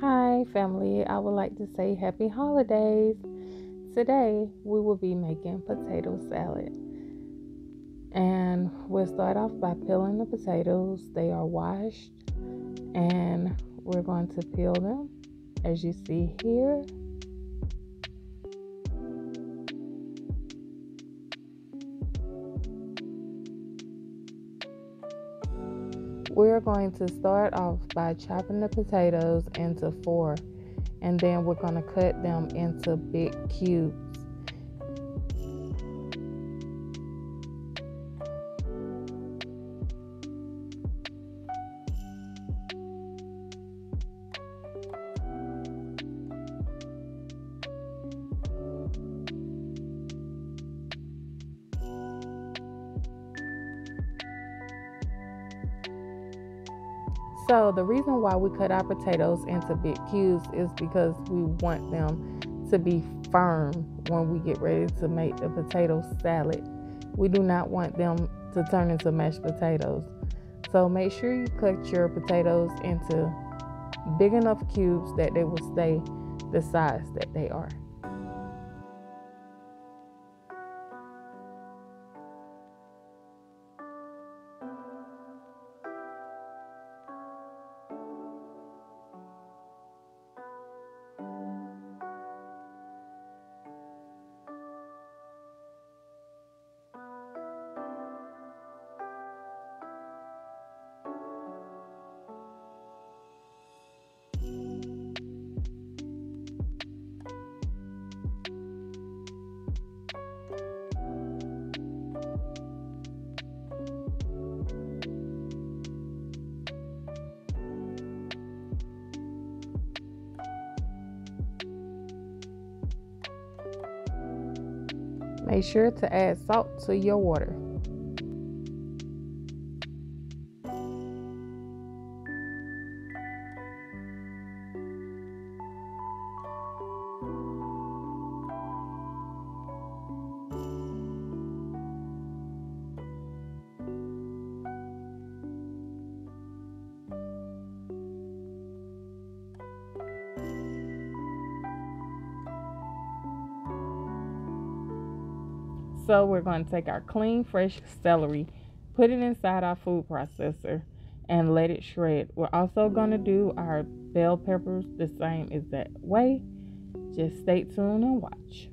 Hi, family. I would like to say happy holidays. Today, we will be making potato salad. And we'll start off by peeling the potatoes. They are washed, and we're going to peel them as you see here. We're going to start off by chopping the potatoes into four, and then we're going to cut them into big cubes. So the reason why we cut our potatoes into big cubes is because we want them to be firm when we get ready to make the potato salad. We do not want them to turn into mashed potatoes. So make sure you cut your potatoes into big enough cubes that they will stay the size that they are. Make sure to add salt to your water. So we're going to take our clean, fresh celery, put it inside our food processor, and let it shred. We're also going to do our bell peppers the same exact way. Just stay tuned and watch.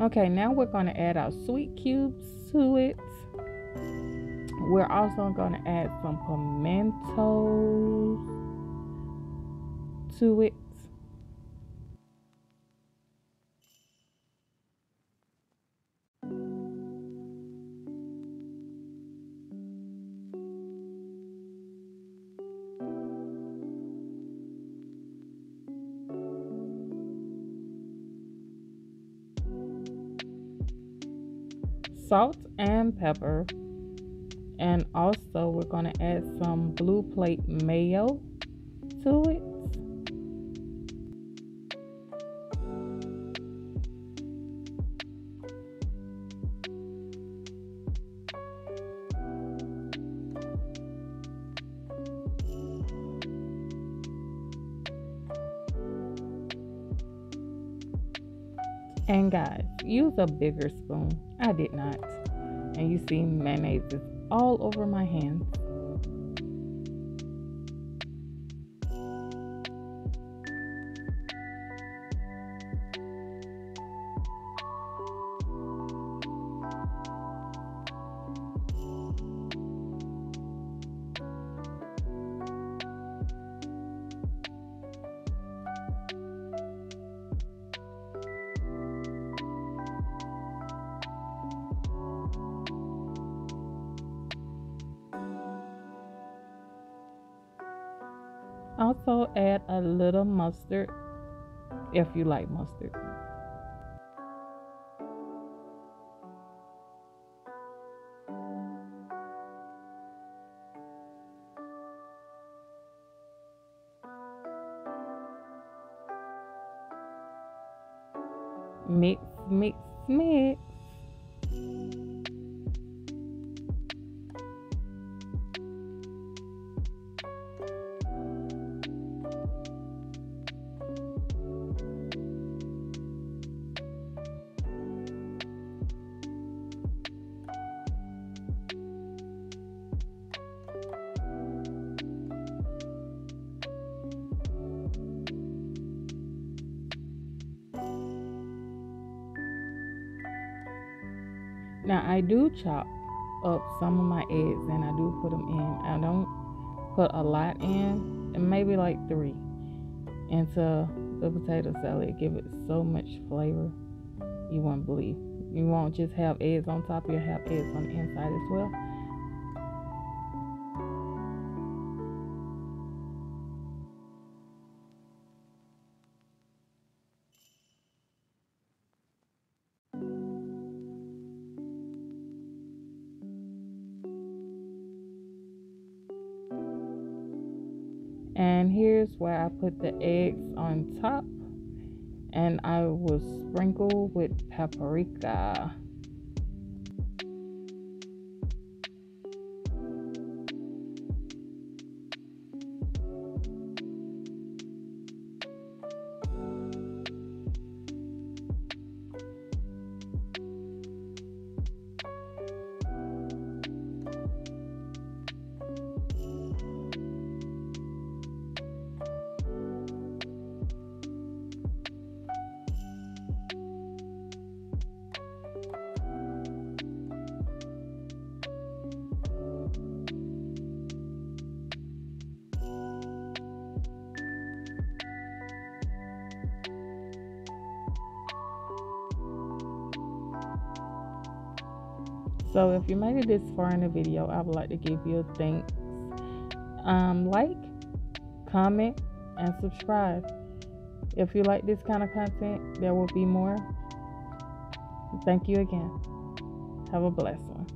Okay, now we're going to add our sweet cubes to it. We're also going to add some pimentos to it. Salt and pepper. And also we're going to add some Blue Plate mayo to it. And guys, use a bigger spoon. I did not. And you see mayonnaise is all over my hands. Also add a little mustard if you like mustard. Mix, mix, mix. Now I do chop up some of my eggs and I do put them in. I don't put a lot in, and maybe like 3 into the potato salad. Give it so much flavor you won't believe. You won't just have eggs on top, you'll have eggs on the inside as well. And here's where I put the eggs on top, and I will sprinkle with paprika. So if you made it this far in the video, I would like to give you a thanks. Like, comment, and subscribe. If you like this kind of content, there will be more. Thank you again. Have a blessed one.